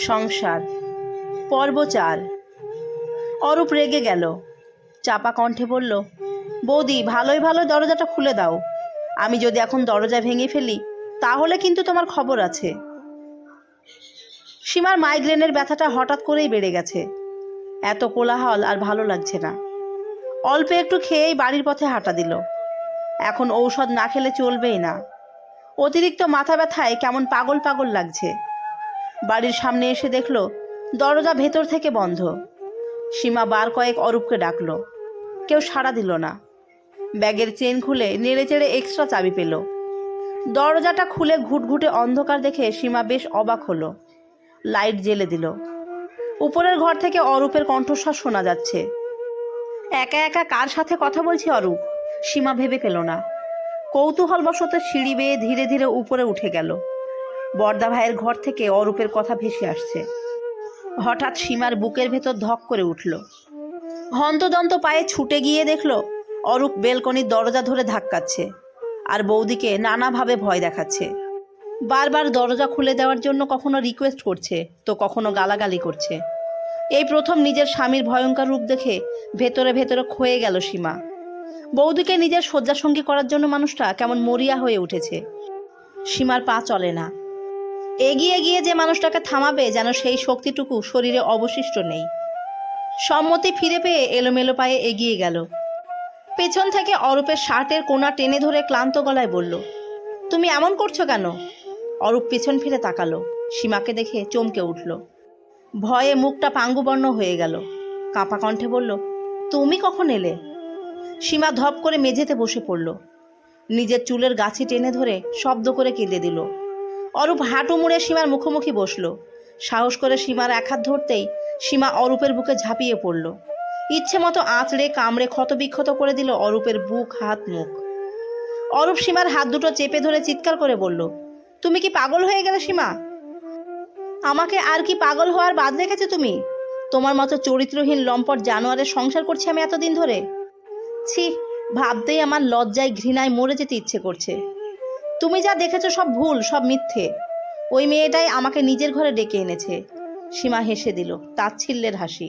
সংসার পর্ব ৪। অরূপ রেগে গেল, চাপা কণ্ঠে বলল, বৌদি ভালোই ভালো দরজাটা খুলে দাও। আমি যদি এখন দরজা ভেঙে ফেলি তাহলে কিন্তু তোমার খবর আছে। সীমার মাইগ্রেনের ব্যথাটা হঠাৎ করেই বেড়ে গেছে। এত কোলাহল আর ভালো লাগছে না। অল্প একটু খেয়েই বাড়ির পথে হাঁটা দিল। এখন ঔষধ না খেলে চলবেই না। অতিরিক্ত মাথা ব্যথায় কেমন পাগল পাগল লাগছে। বাড়ির সামনে এসে দেখল দরজা ভেতর থেকে বন্ধ। সীমা বার কয়েক অরূপকে ডাকল, কেউ সাড়া দিল না। ব্যাগের চেন খুলে নেড়ে চেড়ে এক্সট্রা চাবি পেল। দরজাটা খুলে ঘুটঘুটে অন্ধকার দেখে সীমা বেশ অবাক হলো। লাইট জ্বেলে দিল। উপরের ঘর থেকে অরূপের কণ্ঠস্বর শোনা যাচ্ছে। একা একা কার সাথে কথা বলছে অরূপ? সীমা ভেবে পেল না। কৌতূহলবশত সিঁড়ি বেয়ে ধীরে ধীরে উপরে উঠে গেল। বর্দা ভাইয়ের ঘর থেকে অরূপের কথা ভেসে আসছে। হঠাৎ সীমার বুকের ভেতর ধক করে উঠল। হন্তদন্ত পায়ে ছুটে গিয়ে দেখল অরূপ বেলকনির দরজা ধরে ধাক্কাচ্ছে আর বৌদিকে নানাভাবে ভয় দেখাচ্ছে। বারবার দরজা খুলে দেওয়ার জন্য কখনো রিকোয়েস্ট করছে তো কখনো গালাগালি করছে। এই প্রথম নিজের স্বামীর ভয়ঙ্কর রূপ দেখে ভেতরে ভেতরে ক্ষয়ে গেল সীমা। বৌদিকে নিজের শয্যাসঙ্গী করার জন্য মানুষটা কেমন মরিয়া হয়ে উঠেছে। সীমার পা চলে না। এগিয়ে গিয়ে যে মানুষটাকে থামাবে যেন সেই শক্তিটুকু শরীরে অবশিষ্ট নেই। সম্মতি ফিরে পেয়ে এলোমেলো পায়ে এগিয়ে গেল। পেছন থেকে অরূপের শার্টের কোণা টেনে ধরে ক্লান্ত গলায় বলল, তুমি এমন করছো কেন? অরূপ পেছন ফিরে তাকালো। সীমাকে দেখে চমকে উঠল। ভয়ে মুখটা পাঙ্গুবর্ণ হয়ে গেল। কাঁপা কণ্ঠে বলল, তুমি কখন এলে? সীমা ধপ করে মেঝেতে বসে পড়ল। নিজের চুলের গাছি টেনে ধরে শব্দ করে কেঁদে দিল। অরূপ হাঁটু মুড়ে সীমার মুখোমুখি বসল। সাহস করে সীমার এক হাত ধরতেই সীমা অরূপের বুকে ঝাঁপিয়ে পড়ল। ইচ্ছে মতো আঁচড়ে কামড়ে ক্ষতবিক্ষত করে দিল অরূপের বুক, হাত, মুখ। অরূপ সীমার হাত দুটো চেপে ধরে চিৎকার করে বলল, তুমি কি পাগল হয়ে গেলে সীমা? আমাকে আর কি পাগল হওয়ার বাদ রেখেছো তুমি? তোমার মতো চরিত্রহীন লম্পট জানোয়ারের সংসার করছি আমি এতদিন ধরে। ছি, ভাবতেই আমার লজ্জায় ঘৃণায় মরে যেতে ইচ্ছে করছে। তুমি যা দেখেছো সব ভুল, সব মিথ্যে। ওই মেয়েটাই আমাকে নিজের ঘরে ডেকে এনেছে। সীমা হেসে দিল, তাচ্ছিল্যের হাসি।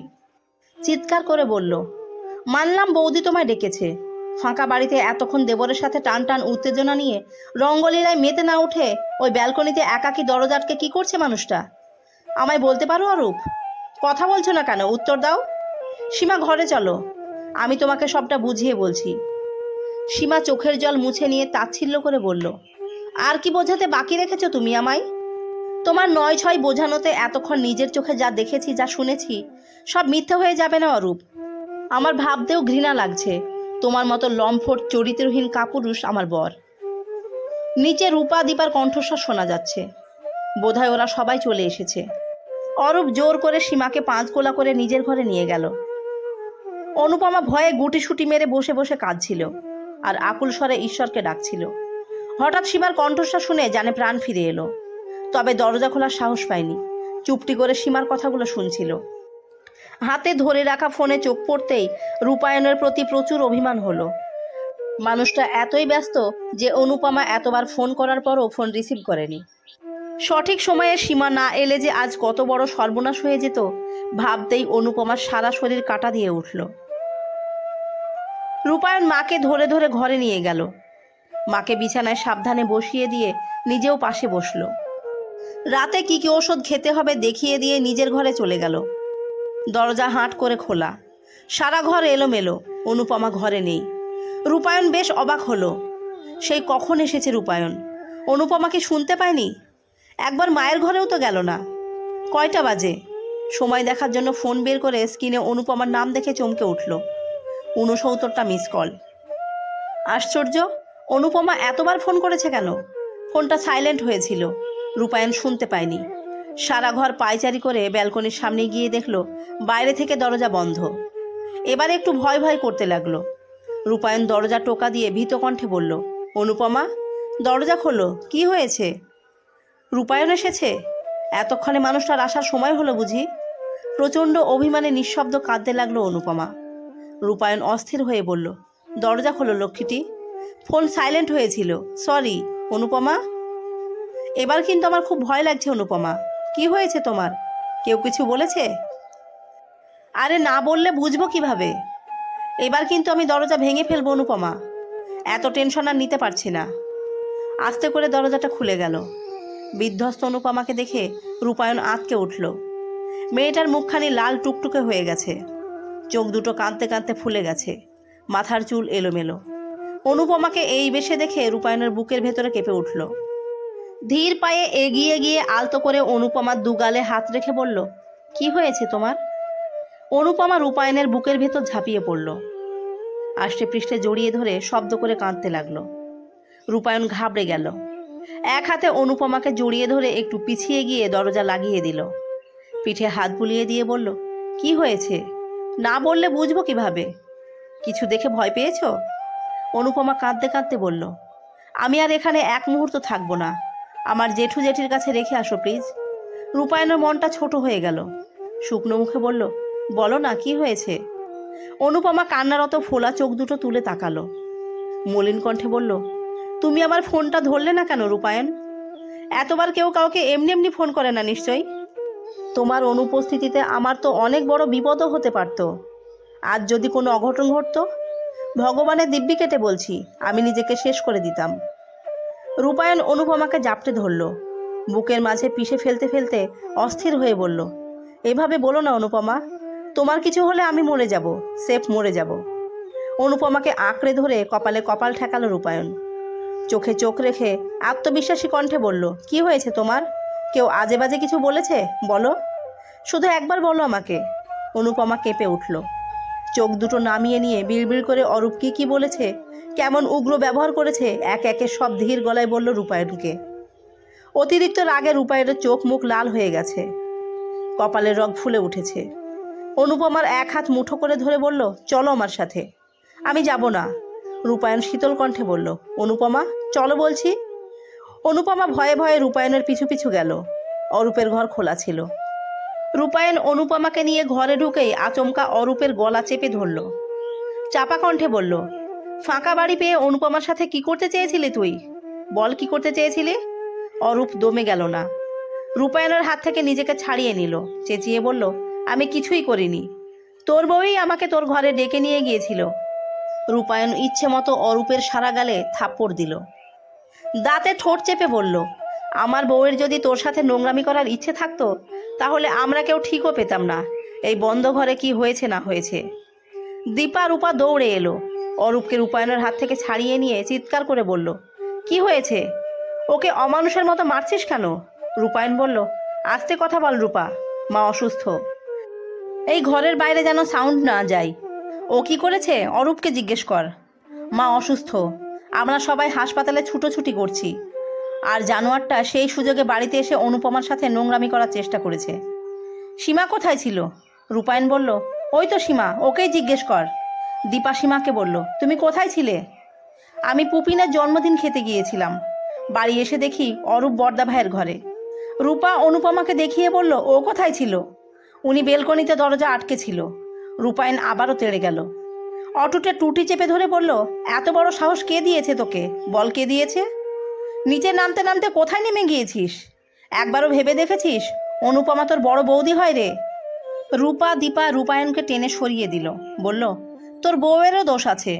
চিৎকার করে বলল, মানলাম বৌদি তোমায় ডেকেছে। ফাঁকা বাড়িতে এতক্ষণ দেবরের সাথে টান টান উত্তেজনা নিয়ে রঙ্গলীলায় মেতে না উঠে ওই ব্যালকনিতে একাকী দরজা আটকে কি করছে মানুষটা? আমায় বলতে পারো অরূপ? কথা বলছো না কেন? উত্তর দাও। সীমা, ঘরে চলো, আমি তোমাকে সবটা বুঝিয়ে বলছি। সীমা চোখের জল মুছে নিয়ে তাচ্ছিল্য করে বলল, আর কি বোঝাতে বাকি রেখেছো তুমি আমায়? তোমার ৯-৬ বোঝানোতে এতক্ষণ নিজের চোখে যা দেখেছি, যা শুনেছি, সব মিথ্যে হয়ে যাবে না অরূপ? আমার ভাবতেও ঘৃণা লাগছে তোমার মতো লম্পট চরিত্রহীন কাপুরুষ আমার বর। নিচে রূপা দীপার কণ্ঠস্বর শোনা যাচ্ছে। বোধহয় ওরা সবাই চলে এসেছে। অরূপ জোর করে সীমাকে ৫ গোলা করে নিজের ঘরে নিয়ে গেল। অনুপমা ভয়ে গুটিসুটি মেরে বসে বসে কাঁদছিল আর আকুল স্বরে ঈশ্বরকে ডাকছিল। হঠাৎ সীমার কণ্ঠস্বর শুনে জানে প্রাণ ফিরে এলো। তবে দরজা খোলার সাহস পায়নি। চুপটি করে সীমার কথাগুলো শুনছিল। হাতে ধরে রাখা ফোনে চোখ পড়তেই রূপায়ণের প্রতি প্রচুর অভিমান হলো। মানুষটা এতই ব্যস্ত যে অনুপমা এতবার ফোন করার পরও ফোন রিসিভ করেনি। সঠিক সময়ে সীমা না এলে যে আজ কত বড় সর্বনাশ হয়ে যেত ভাবতেই অনুপমার সারা শরীর কাঁটা দিয়ে উঠল। রূপায়ণ মাকে ধরে ধরে ঘরে নিয়ে গেল। মাকে বিছানায় সাবধানে বসিয়ে দিয়ে নিজেও পাশে বসল। রাতে কি কি ওষুধ খেতে হবে দেখিয়ে দিয়ে নিজের ঘরে চলে গেল। দরজা হাঁট করে খোলা। সারা ঘর এলোমেলো। অনুপমা ঘরে নেই। রূপায়ণ বেশ অবাক হলো। সেই কখন এসেছে রূপায়ণ? অনুপমাকে শুনতে পায়নি? একবার মায়ের ঘরেও তো গেল না। কয়টা বাজে? সময় দেখার জন্য ফোন বের করে স্ক্রিনে অনুপমার নাম দেখে চমকে উঠল। ৬৯টা মিস কল। আশ্চর্য, অনুপমা এতবার ফোন করেছে কেন? ফোনটা সাইলেন্ট হয়েছিল, রূপায়ণ শুনতে পায়নি। সারা ঘর পায়চারি করে ব্যালকনির সামনে গিয়ে দেখল বাইরে থেকে দরজা বন্ধ। এবার একটু ভয় ভয় করতে লাগলো। রূপায়ণ দরজা টোকা দিয়ে ভীত কণ্ঠে বলল, অনুপমা, দরজা খোলো, কি হয়েছে? রূপায়ণ এসেছে? এতক্ষণে মানুষটার আসার সময় হলো বুঝি? প্রচণ্ড অভিমানে নিঃশব্দ কাঁদতে লাগলো অনুপমা। রূপায়ণ অস্থির হয়ে বলল, দরজা খোলো লক্ষ্মীটি, ফোন সাইলেন্ট হয়েছিল, সরি। অনুপমা, এবার কিন্তু আমার খুব ভয় লাগছে অনুপমা, কি হয়েছে তোমার? কেউ কিছু বলেছে? আরে না বললে বুঝবো কিভাবে? এবার কিন্তু আমি দরজা ভেঙে ফেলবো অনুপমা। এত টেনশন আর নিতে পারছি না। আস্তে করে দরজাটা খুলে গেল। বিধ্বস্ত অনুপমাকে দেখে রূপায়ণ আঁতকে উঠল। মেয়েটার মুখখানি লাল টুকটুকে হয়ে গেছে, চোখ দুটো কাঁদতে কাঁদতে ফুলে গেছে, মাথার চুল এলোমেলো। অনুপমাকে এই বেশে দেখে রূপায়ণের বুকের ভেতরে কেঁপে উঠল। ধীর পায়ে এগিয়ে গিয়ে আলতো করে অনুপমার দুগালে হাত রেখে বলল, কি হয়েছে তোমার? অনুপমা রূপায়ণের বুকের ভেতর ঝাঁপিয়ে পড়ল। আষ্টে পৃষ্ঠে জড়িয়ে ধরে শব্দ করে কাঁদতে লাগলো। রূপায়ণ ঘাবড়ে গেল। এক হাতে অনুপমাকে জড়িয়ে ধরে একটু পিছিয়ে গিয়ে দরজা লাগিয়ে দিল। পিঠে হাত বুলিয়ে দিয়ে বলল, কি হয়েছে? না বললে বুঝবো কিভাবে? কিছু দেখে ভয় পেয়েছো? অনুপমা কাঁদতে কাঁদতে বলল, আমি আর এখানে এক মুহূর্ত থাকবো না। আমার জেঠু জেঠির কাছে রেখে আসো প্লিজ। রূপায়ণের মনটা ছোট হয়ে গেল। শুকনো মুখে বলল, বলো না কি হয়েছে? অনুপমা কান্নারত ফোলা চোখ দুটো তুলে তাকালো। মলিন কণ্ঠে বলল, তুমি আমার ফোনটা ধরলে না কেন রূপায়ণ? এতবার কেউ কাউকে এমনি এমনি ফোন করে না নিশ্চয়ই। তোমার অনুপস্থিতিতে আমার তো অনেক বড় বিপদও হতে পারত। আজ যদি কোনো অঘটন ঘটতো, ভগবানের দিব্যি কেটে বলছি আমি নিজেকে শেষ করে দিতাম। রূপায়ণ অনুপমাকে জাপটে ধরল। বুকের মাঝে পিষে ফেলতে ফেলতে অস্থির হয়ে বলল, এভাবে বলো না অনুপমা। তোমার কিছু হলে আমি মরে যাব, সেফ মরে যাব। অনুপমাকে আঁকড়ে ধরে কপালে কপাল ঠেকালো রূপায়ণ। চোখে চোখ রেখে আত্মবিশ্বাসী কণ্ঠে বলল, কি হয়েছে তোমার? কেউ আজে বাজে কিছু বলেছে? বলো, শুধু একবার বলো আমাকে। অনুপমা কেঁপে উঠল। চোখ দুটো নামিয়ে নিয়ে বিড়বিড় করে অরূপ কি কি বলেছে, কেমন উগ্র ব্যবহার করেছে এক একে সব ধীর গলায় বলল রূপায়ণকে। অতিরিক্ত রাগে রূপায়ণের চোখ মুখ লাল হয়ে গেছে, কপালের রগ ফুলে উঠেছে। অনুপমার এক হাত মুঠো করে ধরে বলল, চলো আমার সাথে। আমি যাব না। রূপায়ণ শীতল কণ্ঠে বলল, অনুপমা চলো বলছি। অনুপমা ভয়ে ভয়ে রূপায়ণের পিছু পিছু গেল। অরূপের ঘর খোলা ছিল। রূপায়ণ অনুপমাকে নিয়ে ঘরে ঢুকেই আচমকা অরূপের গলা চেপে ধরল। চাপা কণ্ঠে বলল, ফাঁকা বাড়ি পেয়ে অনুপমার সাথে কি করতে চেয়েছিলি তুই? বল কি করতে চেয়েছিলি? অরূপ দমে গেল না। রূপায়ণের হাত থেকে নিজেকে ছাড়িয়ে নিল, চেঁচিয়ে বলল, আমি কিছুই করিনি। তোর বউই আমাকে তোর ঘরে ডেকে নিয়ে গিয়েছিল। রূপায়ণ ইচ্ছে মতো অরূপের সারা গালে থাপ্পড় দিল। দাঁতে ঠোঁট চেপে বলল, আমার বউয়ের যদি তোর সাথে নোংরামি করার ইচ্ছে থাকতো, তাহলে আমরা কেউ ঠিকও পেতাম না এই বন্ধ ঘরে কি হয়েছে না হয়েছে। দীপা রূপা দৌড়ে এলো। অরূপকে রূপায়ণের হাত থেকে ছাড়িয়ে নিয়ে চিৎকার করে বলল, কি হয়েছে? ওকে অমানুষের মতো মারছিস কেন? রূপায়ণ বলল, আস্তে কথা বল রূপা, মা অসুস্থ। এই ঘরের বাইরে যেন সাউন্ড না যায়। ও কি করেছে অরূপকে জিজ্ঞেস কর। মা অসুস্থ, আমরা সবাই হাসপাতালে ছুটোছুটি করছি। আর জানোয়ারটা সেই সুযোগে বাড়িতে এসে অনুপমার সাথে নোংরামি করার চেষ্টা করেছে। সীমা কোথায় ছিল? রূপায়ণ বলল, ওই তো সীমা, ওকেই জিজ্ঞেস কর। দীপা সীমাকে বলল, তুমি কোথায় ছিলে? আমি পুপিনের জন্মদিন খেতে গিয়েছিলাম। বাড়ি এসে দেখি অরূপ বর্দা ভাইয়ের ঘরে। রূপা অনুপমাকে দেখিয়ে বলল, ও কোথায় ছিল? উনি বেলকনিতে দরজা আটকে ছিল। রূপায়ণ আবারও তেড়ে গেল। অটুটে টুটি চেপে ধরে বলল, এত বড় সাহস কে দিয়েছে তোকে? বল কে দিয়েছে? নিচে নামতে নামতে কোথায় নেমে গিয়েছিস? একবারও ভেবে দেখেছিস অনুপমা তোর বড় বৌদি হয় রে? রূপা দীপা রূপায়ণকে টেনে সরিয়ে দিল, বলল, তোর বউয়েরও দোষ আছে।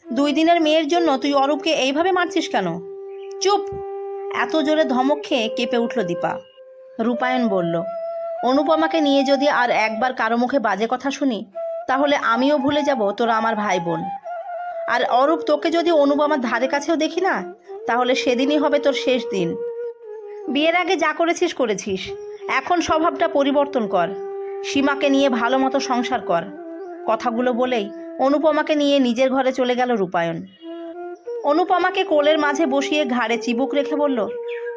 2 দিনের মেয়ের জন্য তুই অরূপকে এইভাবে মারছিস কেন? চুপ! এত জোরে ধমক খেয়ে কেঁপে উঠল দীপা। রূপায়ণ বলল, অনুপমাকে নিয়ে যদি আর একবার কারো মুখে বাজে কথা শুনি, তাহলে আমিও ভুলে যাব তোরা আমার ভাই বোন। আর অরূপ, তোকে যদি অনুপমার ধারে কাছেও দেখি না, তাহলে সেদিনই হবে তোর শেষ দিন। বিয়ের আগে যা করেছিস করেছিস, এখন স্বভাবটা পরিবর্তন কর। সীমাকে নিয়ে ভালো মতো সংসার কর। কথাগুলো বলেই অনুপমাকে নিয়ে নিজের ঘরে চলে গেল রূপায়ণ। অনুপমাকে কোলের মাঝে বসিয়ে ঘাড়ে চিবুক রেখে বলল,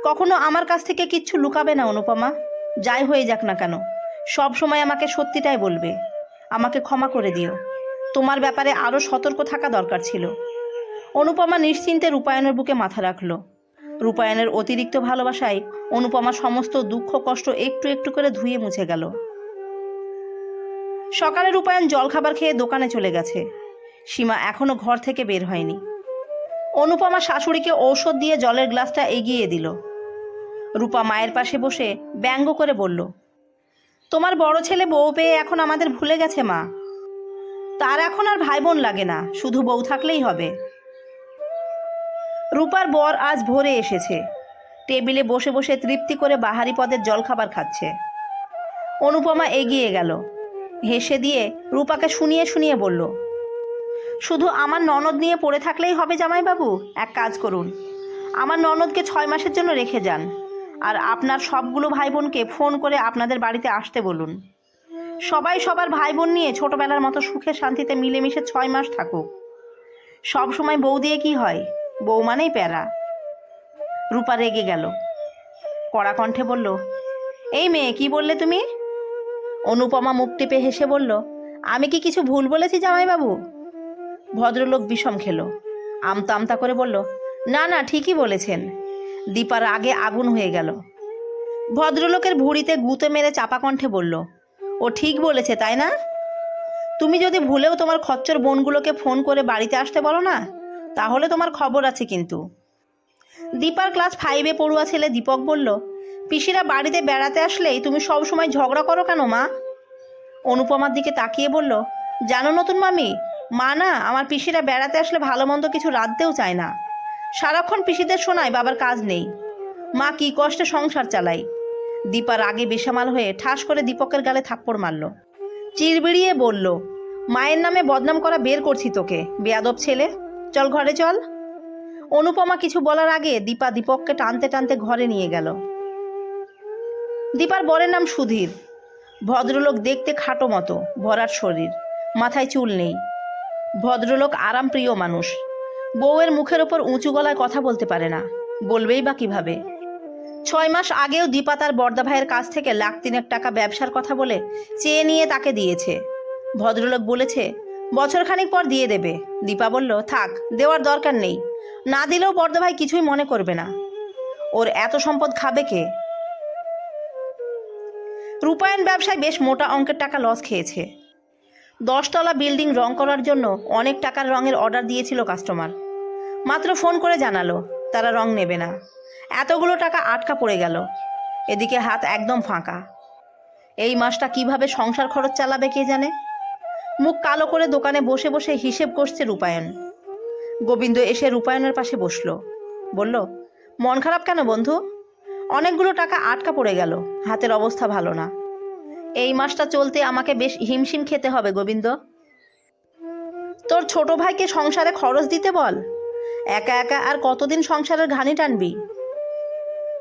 কখনো আমার কাছ থেকে কিচ্ছু লুকাবে না অনুপমা। যাই হয়ে যাক না কেন, সব সময় আমাকে সত্যিটাই বলবে। আমাকে ক্ষমা করে দিও। তোমার ব্যাপারে আরও সতর্ক থাকা দরকার ছিল। অনুপমা নিশ্চিন্তে রূপায়ণের বুকে মাথা রাখল। রূপায়ণের অতিরিক্ত ভালোবাসায় অনুপমার সমস্ত দুঃখ কষ্ট একটু একটু করে ধুয়ে মুছে গেল। সকালে রূপায়ণ জলখাবার খেয়ে দোকানে চলে গেছে। সীমা এখনো ঘর থেকে বের হয়নি। অনুপমা শাশুড়িকে ঔষধ দিয়ে জলের গ্লাসটা এগিয়ে দিল। রূপা মায়ের পাশে বসে ব্যঙ্গ করে বলল, তোমার বড় ছেলে বউ পেয়ে এখন আমাদের ভুলে গেছে মা। তার এখন আর ভাই বোন লাগে না, শুধু বউ থাকলেই হবে। রূপার বর আজ ভোরে এসেছে, টেবিলে বসে বসে তৃপ্তি করে বাহারি পদের জলখাবার খাচ্ছে। অনুপমা এগিয়ে গেল, হেসে দিয়ে রূপাকে শুনিয়ে শুনিয়ে বলল, শুধু আমার ননদ নিয়ে পড়ে থাকলেই হবে জামাইবাবু? এক কাজ করুন, আমার ননদকে 6 মাসের জন্য রেখে যান, আর আপনার সবগুলো ভাই বোনকে ফোন করে আপনাদের বাড়িতে আসতে বলুন। সবাই সবার ভাই বোন নিয়ে ছোটবেলার মতো সুখে শান্তিতে মিলেমিশে 6 মাস থাকুক। সব সময় বউ দিয়ে কি হয়? বউ মানেই প্যারা। রূপা রেগে গেল, কড়া কণ্ঠে বলল, এই মেয়ে, কি বললে তুমি? অনুপমা মুখ টিপে হেসে বলল, আমি কি কিছু ভুল বলেছি জামাইবাবু? ভদ্রলোক বিষম খেল, আমতা আমতা করে বলল, না না, ঠিকই বলেছেন। দীপার আগে আগুন হয়ে গেল। ভদ্রলোকের ভুঁড়িতে গুঁতো মেরে চাপা কণ্ঠে বলল, ও ঠিক বলেছে তাই না? তুমি যদি ভুলেও তোমার খচ্চর বোনগুলোকে ফোন করে বাড়িতে আসতে বলো না, তাহলে তোমার খবর আছে কিন্তু। দীপার ক্লাস 5-এ পড়ুয়া ছেলে দীপক বলল, পিসিরা বাড়িতে বেড়াতে আসলেই তুমি সব সময় ঝগড়া করো কেন মা? অনুপমার দিকে তাকিয়ে বলল, জানো নতুন মামি, মা না আমার পিসিরা বেড়াতে আসলে ভালো মন্দ কিছু রাঁধতেও চায় না। সারাক্ষণ পিসিদের শোনায় বাবার কাজ নেই, মা কি কষ্টে সংসার চালাই। দীপার আগে বেসামাল হয়ে ঠাস করে দীপকের গালে থাপ্পড় মারল। চিরবিড়িয়ে বলল, মায়ের নামে বদনাম করা বের করছি তোকে, বেয়াদব ছেলে, চল ঘরে চল। অনুপমা কিছু বলার আগে দীপা দীপককে টানতে টানতে ঘরে নিয়ে গেল। দীপার বরের নাম সুধীর, ভদ্রলোক, দেখতে খাটো মতো, ভরাট শরীর, মাথায় চুল নেই। ভদ্রলোক আরাম প্রিয় মানুষ। বউয়ের মুখের ওপর উঁচু গলায় কথা বলতে পারে না, বলবেই বা কিভাবে? 6 মাস আগেও দীপা তার বর্দা ভাইয়ের কাছ থেকে 1,03,000 টাকা ব্যবসার কথা বলে চেয়ে নিয়ে তাকে দিয়েছে। ভদ্রলোক বলেছে বছরখানিক পর দিয়ে দেবে। দীপা বলল, থাক, দেওয়ার দরকার নেই, না দিলেও বর্দা ভাই কিছুই মনে করবে না। ওর এত সম্পদ খাবে কে? রূপায়ণ ব্যবসায় বেশ মোটা অঙ্কের টাকা লস খেয়েছে। 10 তলা বিল্ডিং রং করার জন্য অনেক টাকার রঙের অর্ডার দিয়েছিল কাস্টমার, মাত্র ফোন করে জানালো তারা রং নেবে না। এতগুলো টাকা আটকা পড়ে গেল। এদিকে হাত একদম ফাঁকা। এই মাসটা কিভাবে সংসার খরচ চালাবে কে জানে। মুখ কালো করে দোকানে বসে বসে হিসেব করছে রূপায়ণ। গোবিন্দ এসে রূপায়ণের পাশে বসলো, বলল, মন খারাপ কেন বন্ধু? অনেকগুলো টাকা আটকা পড়ে গেল, হাতের অবস্থা ভালো না। এই মাসটা চলতে আমাকে বেশ হিমশিম খেতে হবে গোবিন্দ। তোর ছোট ভাইকে সংসারে খরচ দিতে বল। একা একা আর কতদিন সংসারের ঘানি টানবি?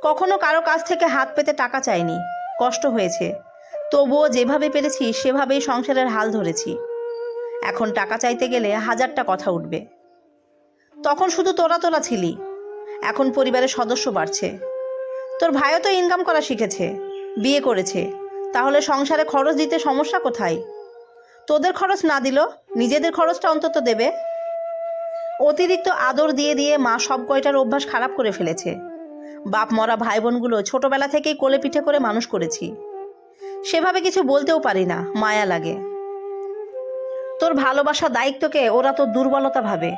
কখনো কারো কাছ থেকে হাত পেতে টাকা চাইনি, কষ্ট হয়েছে, তবুও যেভাবে পেরেছি সেভাবেই সংসারের হাল ধরেছি। এখন টাকা চাইতে গেলে 1000টা কথা উঠবে। তখন শুধু তোরা তোরা ছিলি, এখন পরিবারের সদস্য বাড়ছে। তোর ভাইও তো ইনকাম করা শিখেছে, বিয়ে করেছে, তাহলে সংসারে খরচ দিতে সমস্যা কোথায়? তোদের খরচ না দিল নিজেদের খরচটা অন্তত দেবে। অতিরিক্ত আদর দিয়ে দিয়ে মা সব কয়টার অভ্যাস খারাপ করে ফেলেছে। বাপ মরা ভাই বোনগুলো ছোটবেলা থেকেই কোলে পিঠে করে মানুষ করেছি, সেভাবে কিছু বলতেও পারি না, মায়া লাগে। তোর ভালোবাসা দায়িত্বকে ওরা তোর দুর্বলতা ভাবে,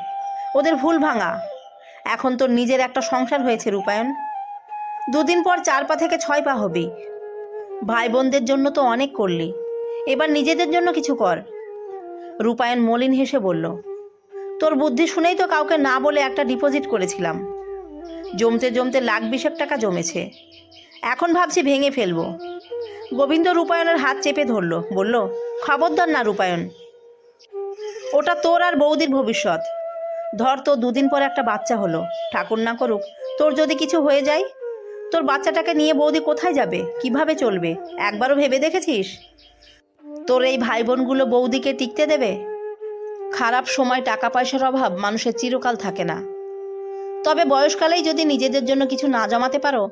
ওদের ভুল ভাঙা। এখন তোর নিজের একটা সংসার হয়েছে রূপায়ণ, 2 দিন পর 4 পা থেকে 6 পা হবি। ভাই বোনদের জন্য তো অনেক করলি, এবার নিজেদের জন্য কিছু কর। রূপায়ণ মলিন হেসে বলল, তোর বুদ্ধি শুনেই তো কাউকে না বলে একটা ডিপোজিট করেছিলাম, জমতে জমতে 1,20,000 টাকা জমেছে, এখন ভাবছি ভেঙে ফেলবো। গোবিন্দ রূপায়ণের হাত চেপে ধরল, বলল, খবরদার না রূপায়ণ, ওটা তোর আর বৌদির ভবিষ্যৎ। ধর তো 2 দিন পর একটা বাচ্চা হলো, ঠাকুর না করুক তোর যদি কিছু হয়ে যায়, তোর বাচ্চাটাকে নিয়ে বৌদি কোথায় যাবে, কিভাবে চলবে, একবারও ভেবে দেখেছিস? তোর এই ভাই বোনগুলো বৌদিকে টিকতে দেবে? খারাপ সময় টাকা পয়সার অভাব মানুষের চিরকাল থাকে না, তবে বয়সকালেই যদি নিজেদের জন্য কিছু না জমাতে পারো,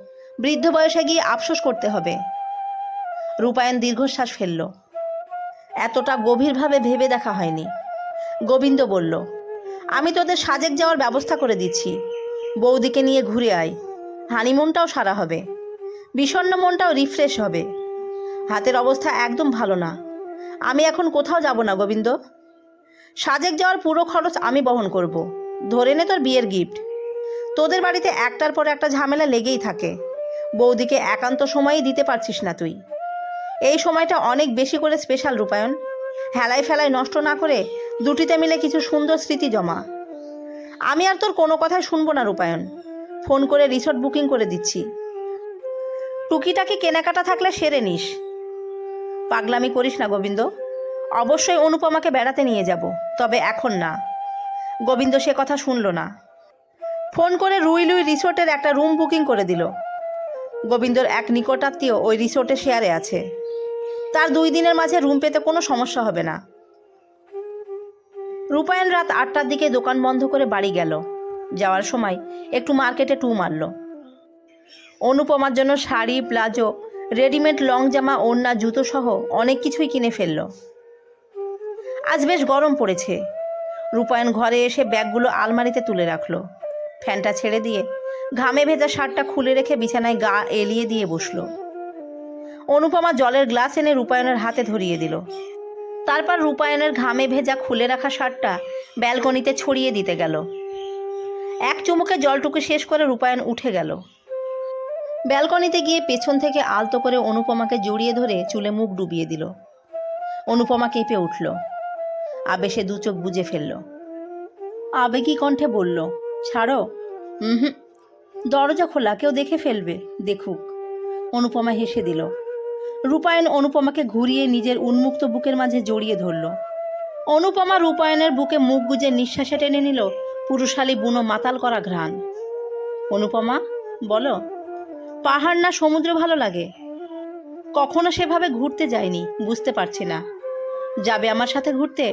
বৃদ্ধ বয়সে গিয়ে আফসোস করতে হবে। রূপায়ণ দীর্ঘশ্বাস ফেলল, এতটা গভীরভাবে ভেবে দেখা হয়নি। গোবিন্দ বলল, আমি তোদের সাজেক যাওয়ার ব্যবস্থা করে দিচ্ছি, বৌদিকে নিয়ে ঘুরে আয়, হানিমুনটাও সারা হবে, বিষণ্ণ মনটাও রিফ্রেশ হবে। হাতের অবস্থা একদম ভালো না, আমি এখন কোথাও যাব না গোবিন্দ। সাজেক যাওয়ার পুরো খরচ আমি বহন করব, ধরে নে তোর বিয়ের গিফট। তোদের বাড়িতে একটার পর একটা ঝামেলা লেগেই থাকে, বৌদিকে একান্ত সময়ই দিতে পারছিস না তুই। এই সময়টা অনেক বেশি করে স্পেশাল রূপায়ণ। হেলাই ফেলাই নষ্ট না করে দুটিতে মিলে কিছু সুন্দর স্মৃতি জমা। আমি আর তোর কোনো কথাই শুনবো না রূপায়ণ। ফোন করে রিসর্ট বুকিং করে দিচ্ছি। টুকিটাকি কেনাকাটা থাকলে সেরে নিস। পাগলামি করিস না গোবিন্দ। অবশ্যই অনুপমাকে বেড়াতে নিয়ে যাব, তবে এখন না। গোবিন্দ সে কথা শুনল না। ফোন করে রুই লুই রিসোর্টের একটা রুম বুকিং করে দিল। গোবিন্দর এক নিকটাত্মীয় ওই রিসোর্টে শেয়ারে আছে। তার 2 দিনের মাঝে রুম পেতে কোনো সমস্যা হবে না। রূপায়ণ রাত 8টার দিকে দোকান বন্ধ করে বাড়ি গেল। যাওয়ার সময় একটু মার্কেটে টু মারল। অনুপমার জন্য শাড়ি, প্লাজো, রেডিমেড লং জামা, ওড়না, জুতো সহ অনেক কিছুই কিনে ফেলল। আজ বেশ গরম পড়েছে। রূপায়ণ ঘরে এসে ব্যাগগুলো আলমারিতে তুলে রাখলো। ফ্যানটা ছেড়ে দিয়ে ঘামে ভেজা শার্টটা খুলে রেখে বিছানায় গা এলিয়ে দিয়ে বসলো। অনুপমা জলের গ্লাস এনে রূপায়ণের হাতে ধরিয়ে দিল। তারপর রূপায়ণের ঘামে ভেজা খুলে রাখা শার্টটা ব্যালকনিতে ছড়িয়ে দিতে গেল। এক চুমুকে জলটুকু শেষ করে রূপায়ণ উঠে গেল। ব্যালকনিতে গিয়ে পেছন থেকে আলতো করে অনুপমাকে জড়িয়ে ধরে চুলে মুখ ডুবিয়ে দিল। অনুপমা কেঁপে উঠল। আবেশে 2 চোখ বুজে ফেলল। আবেগী কণ্ঠে বলল, ছাড়ো। হুম, দরজা খোলা, কেউ দেখে ফেলবে, দেখুক। অনুপমা হেসে দিল। রূপায়ণ অনুপমাকে ঘুরিয়ে নিজের উন্মুক্ত বুকের মাঝে জড়িয়ে ধরল। অনুপমা রূপায়ণের বুকে মুখ গুজে নিঃশ্বাসে টেনে নিল পুরুষালী বুনো মাতাল করা ঘ্রাণ। অনুপমা, বলো, পাহাড় না সমুদ্র ভালো লাগে? কখনো সেভাবে ঘুরতে যায়নি, বুঝতে পারছি না। যাবে আমার সাথে ঘুরতে?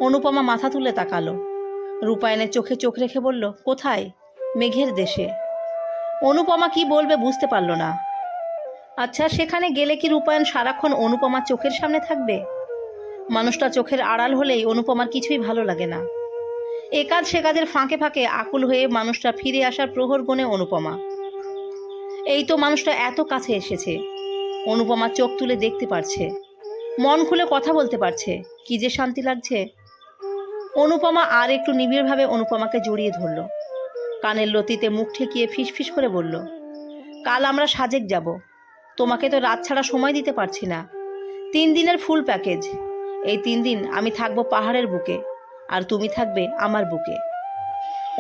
অনুপমা মাথা তুলে তাকালো। রূপায়ণের চোখে চোখ রেখে বলল, কোথায়? মেঘের দেশে। অনুপমা কি বলবে বুঝতে পারল না। আচ্ছা, সেখানে গেলে কি রূপায়ণ সারাক্ষণ অনুপমার চোখের সামনে থাকবে? মানুষটা চোখের আড়াল হলেই অনুপমার কিছুই ভালো লাগে না। এ কাজ সে কাজের ফাঁকে ফাঁকে আকুল হয়ে মানুষটা ফিরে আসার প্রহর গোনে অনুপমা। এই তো মানুষটা এত কাছে এসেছে। অনুপমা চোখ তুলে দেখতে পারছে, মন খুলে কথা বলতে পারছে। কি যে শান্তি লাগছে। অনুপমা আর একটু নিবিড়ভাবে অনুপমাকে জড়িয়ে ধরল। কানের লতিতে মুখ ঠেকিয়ে ফিসফিস করে বলল, কাল আমরা সাজেক যাব। তোমাকে তো রাত ছাড়া সময় দিতে পারছি না। 3 দিনের ফুল প্যাকেজ। এই 3 দিন আমি থাকবো পাহাড়ের বুকে, আর তুমি থাকবে আমার বুকে।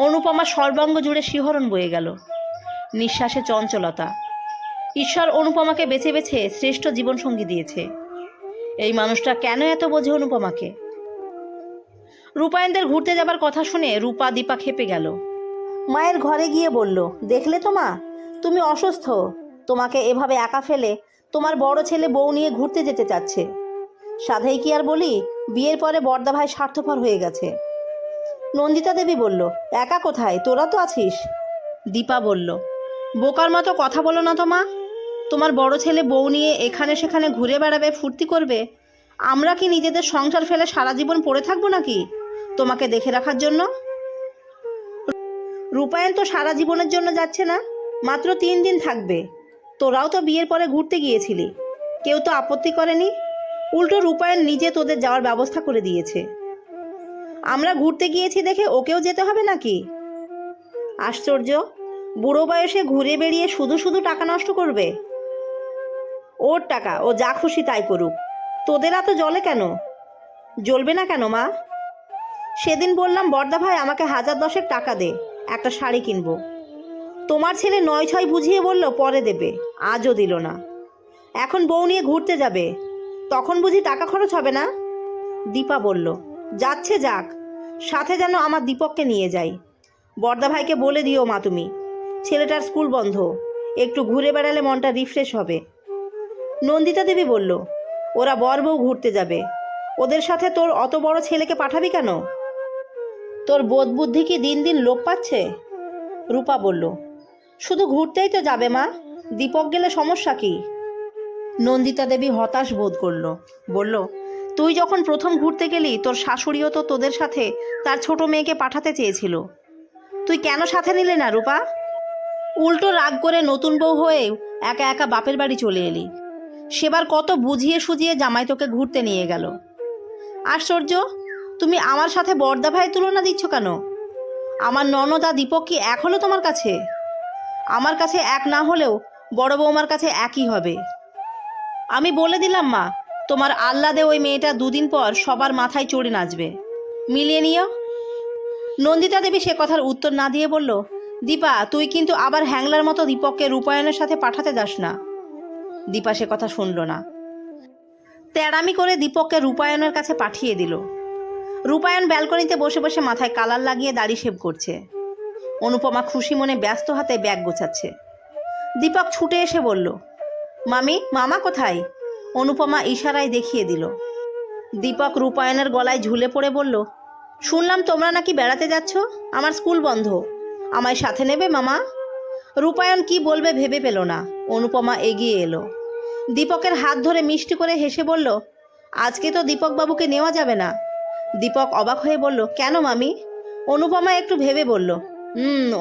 অনুপমা সর্বাঙ্গ জুড়ে শিহরণ বয়ে গেল। নিঃশ্বাসে চঞ্চলতা। ঈশ্বর অনুপমাকে বেছে বেছে শ্রেষ্ঠ জীবনসঙ্গী দিয়েছে। এই মানুষটা কেন এত বোঝে অনুপমাকে? রূপায়ণদের ঘুরতে যাবার কথা শুনে রূপা দীপা খেপে গেল। মায়ের ঘরে গিয়ে বলল, দেখলে তো মা, তুমি অসুস্থ। তোমাকে এভাবে একা ফেলে তোমার বড় ছেলে বউ নিয়ে ঘুরতে যেতে চাচ্ছে। সাধেই কি আর বলি, বিয়ের পরে বড়দা ভাই স্বার্থপর হয়ে গেছে। নন্দিতা দেবী বলল, একা কোথায়, তোরা তো আছিস। দীপা বলল, বোকার মতো কথা বলো না তো মা। তোমার বড় ছেলে বউ নিয়ে এখানে সেখানে ঘুরে বেড়াবে, ফুর্তি করবে। আমরা কি নিজেদের সংসার ফেলে সারা জীবন পড়ে থাকবো নাকি তোমাকে দেখে রাখার জন্য? রূপায়ণ তো সারা জীবনের জন্য যাচ্ছে না, মাত্র 3 দিন থাকবে। তোরাও তো বিয়ের পরে ঘুরতে গিয়েছিলি, কেউ তো আপত্তি করেনি। উল্টো রূপায়ণ নিজে তোদের যাওয়ার ব্যবস্থা করে দিয়েছে। আমরা ঘুরতে গিয়েছি দেখে ওকেও যেতে হবে নাকি? আশ্চর্য, বুড়ো বয়সে ঘুরে বেড়িয়ে শুধু শুধু টাকা নষ্ট করবে। ওর টাকা, ও যা খুশি তাই করুক। তোদের এত জ্বলে কেন? জ্বলবে না কেন মা? সেদিন বললাম বড়দা ভাই আমাকে 1000-10 টাকা দে, একটা শাড়ি কিনবো। তোমার ছেলে 9-6 বুঝিয়ে বলল পরে দেবে, আজও দিল না। এখন বউ নিয়ে ঘুরতে যাবে, তখন বুঝি টাকা খরচ হবে না? দীপা বলল, যাচ্ছে যাক, সাথে যেন আমার দীপককে নিয়ে যাই। বড়দা ভাইকে বলে দিও মা তুমি, ছেলেটার স্কুল বন্ধ, একটু ঘুরে বেড়ালে মনটা রিফ্রেশ হবে। নন্দিতা দেবী বলল, ওরা বর বউ ঘুরতে যাবে, ওদের সাথে তোর অত বড় ছেলেকে পাঠাবি কেন? তোর বোধ বুদ্ধি কি দিন দিন লোপ পাচ্ছে? রূপা বলল, শুধু ঘুরতেই তো যাবে মা, দীপক গেলে সমস্যা কি? নন্দিতা দেবী হতাশ বোধ করল। বলল, তুই যখন প্রথম ঘুরতে গেলি তোর শাশুড়িও তো তোদের সাথে তার ছোট মেয়েকে পাঠাতে চেয়েছিল। তুই কেন সাথে নিলে না রূপা? উল্টো রাগ করে নতুন বউ হয়ে একা একা বাপের বাড়ি চলে এলি। সেবার কত বুঝিয়ে সুজিয়ে জামাই তোকে ঘুরতে নিয়ে গেল। আশ্চর্য, তুমি আমার সাথে বড়দা ভাই তুলনা দিচ্ছ কেন? আমার ননদা দীপক কি এক হলো তোমার কাছে? আমার কাছে এক না হলেও বড় বৌমার কাছে একই হবে। আমি বলে দিলাম মা, তোমার আহ্লাদে ওই মেয়েটা দুদিন পর সবার মাথায় চড়ে নাচবে, মিলিয়ে নিও। নন্দিতা দেবী সে কথার উত্তর না দিয়ে বলল, দীপা তুই কিন্তু আবার হ্যাংলার মতো দীপককে রূপায়ণের সাথে পাঠাতে যাস না। দীপা সে কথা শুনল না। তেড়ামি করে দীপককে রূপায়ণের কাছে পাঠিয়ে দিল। রূপায়ণ ব্যালকনিতে বসে বসে মাথায় কালার লাগিয়ে দাড়ি শেভ করছে। অনুপমা খুশি মনে ব্যস্ত হাতে ব্যাগ গোছাচ্ছে। দীপক ছুটে এসে বলল, মামি, মামা কোথায়? অনুপমা ইশারায় দেখিয়ে দিল। দীপক রূপায়ণের গলায় ঝুলে পড়ে বলল, শুনলাম তোমরা নাকি বেড়াতে যাচ্ছ, আমার স্কুল বন্ধ, আমায় সাথে নেবে মামা? রূপায়ণ কি বলবে ভেবে পেল না। অনুপমা এগিয়ে এলো, দীপকের হাত ধরে মিষ্টি করে হেসে বলল, আজকে তো দীপকবাবুকে নেওয়া যাবে না। দীপক অবাক হয়ে বলল, কেন মামি? অনুপমা একটু ভেবে বলল,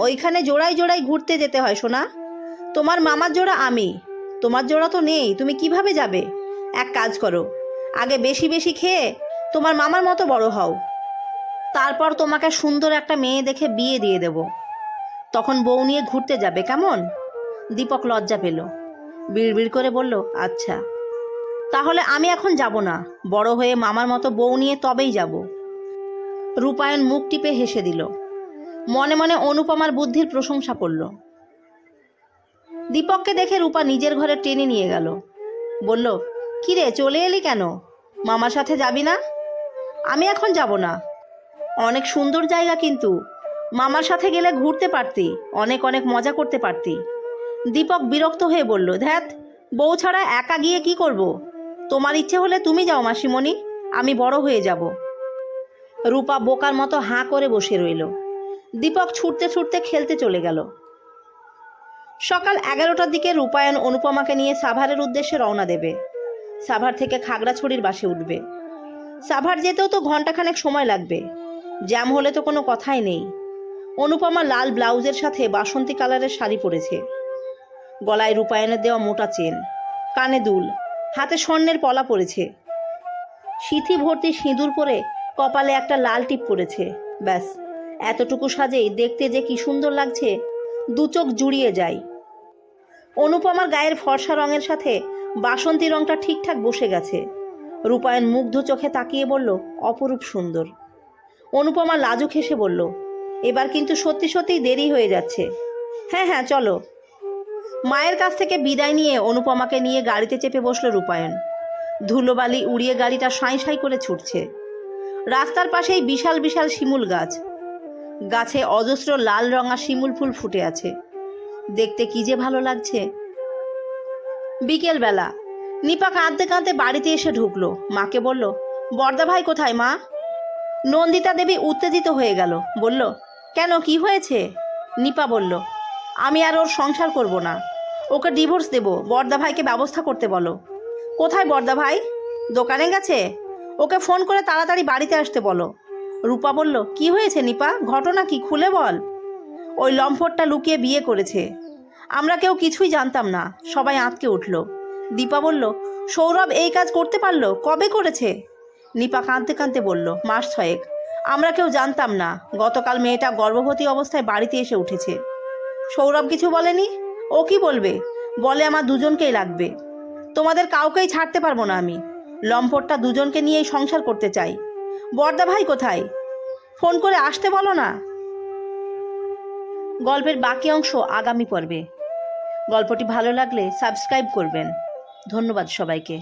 ওইখানে জোড়ায় জোড়ায় ঘুরতে যেতে হয় সোনা। তোমার মামার জোড়া আমি, তোমার জোড়া তো নেই, তুমি কিভাবে যাবে? এক কাজ করো, আগে বেশি বেশি খেয়ে তোমার মামার মতো বড় হও, তারপর তোমাকে সুন্দর একটা মেয়ে দেখে বিয়ে দিয়ে দেব, তখন বউ নিয়ে ঘুরতে যাবে, কেমন? দীপক লজ্জা পেল, বিড়বিড় করে বলল, আচ্ছা তাহলে আমি এখন যাব না, বড় হয়ে মামার মতো বউ নিয়ে তবেই যাব। রূপায়ণ মুখ টিপে হেসে দিল, মনে মনে অনুপমার বুদ্ধির প্রশংসা করল। দীপককে দেখে রূপা নিজের ঘরে টেনে নিয়ে গেল, বলল, কিরে চলে এলি কেন? মামার সাথে যাবি না? আমি এখন যাব না, অনেক সুন্দর জায়গা, কিন্তু মামার সাথে গেলে ঘুরতে পারতি, অনেক অনেক মজা করতে পারতি। দীপক বিরক্ত হয়ে বলল, ধ্যাত, বউ ছাড়া একা গিয়ে কি করব? তোমার ইচ্ছে হলে তুমি যাও মাসিমণি, আমি বড় হয়ে যাব। রূপা বোকার মতো হাঁ করে বসে রইল। দীপক ছুটতে ছুটতে খেলতে চলে গেল। সকাল 11টার দিকে রূপায়ণ অনুপমাকে নিয়ে সাভারের উদ্দেশ্যে রওনা দেবে। সাভার থেকে খাগড়াছড়ির বাসে উঠবে। সাভার যেতেও তো ঘন্টাখানেক সময় লাগবে, জ্যাম হলে তো কোনো কথাই নেই। অনুপমা লাল ব্লাউজের সাথে বাসন্তী কালারের শাড়ি পরেছে, গলায় রূপায়ণের দেওয়া মোটা চেন, কানে দুল, হাতে স্বর্ণের পলা পরেছে, সিথি ভর্তি সিঁদুর পরে কপালে একটা লাল টিপ পরেছে। ব্যাস, এতটুকু সাজেই দেখতে যে কি সুন্দর লাগছে, দু চোখ জুড়িয়ে যায়। অনুপমার গায়ের ফর্সা রঙের সাথে বাসন্তী রংটা ঠিকঠাক বসে গেছে। রূপায়ণ মুগ্ধ চোখে তাকিয়ে বলল, অপরূপ সুন্দর। অনুপমা লাজুক হেসে বলল, এবার কিন্তু সত্যি সত্যিই দেরি হয়ে যাচ্ছে। হ্যাঁ হ্যাঁ চলো। মায়ের কাছ থেকে বিদায় নিয়ে অনুপমাকে নিয়ে গাড়িতে চেপে বসল রূপায়ণ। ধুলোবালি উড়িয়ে গাড়িটা সাঁই সাঁই করে ছুটছে। রাস্তার পাশেই বিশাল বিশাল শিমুল গাছ, গাছে অজস্র লাল রঙা শিমুল ফুল ফুটে আছে, দেখতে কি যে ভালো লাগছে। বিকেলবেলা নিপা কাঁদতে কাঁদতে বাড়িতে এসে ঢুকলো। মাকে বলল, বর্দা ভাই কোথায় মা? নন্দিতা দেবী উত্তেজিত হয়ে গেল, বলল, কেন, কি হয়েছে? নিপা বলল, আমি আর ওর সংসার করব না, ওকে ডিভোর্স দেব, বর্দা ভাইকে ব্যবস্থা করতে বলো। কোথায় বর্দা ভাই? দোকানে গেছে, ওকে ফোন করে তাড়াতাড়ি বাড়িতে আসতে বলো। রূপা বলল, কি হয়েছে নিপা, ঘটনা কি, খুলে বল। ওই লম্ফটটা লুকিয়ে বিয়ে করেছে, আমরা কেউ কিছুই জানতাম না, সবাই আঁতকে উঠল। দীপা বলল, সৌরভ এই কাজ করতে পারলো, কবে করেছে? নিপা কাঁদতে কাঁদতে বলল, মাস 6, আমরা কেউ জানতাম না, গতকাল মেয়েটা গর্ভবতী অবস্থায় বাড়িতে এসে উঠেছে। সৌরভ কিছু বলেনি? ও কি বলবে, বলে আমার দুজনকেই লাগবে, তোমাদের কাউকেই ছাড়তে পারবো না আমি, লম্পটটা দুজনকে নিয়েই সংসার করতে চাই। বর্দা ভাই কোথায়, ফোন করে আসতে বলো না। গল্পের বাকি অংশ আগামী পর্বে। গল্পটি ভালো লাগলে সাবস্ক্রাইব করবেন। ধন্যবাদ সবাইকে।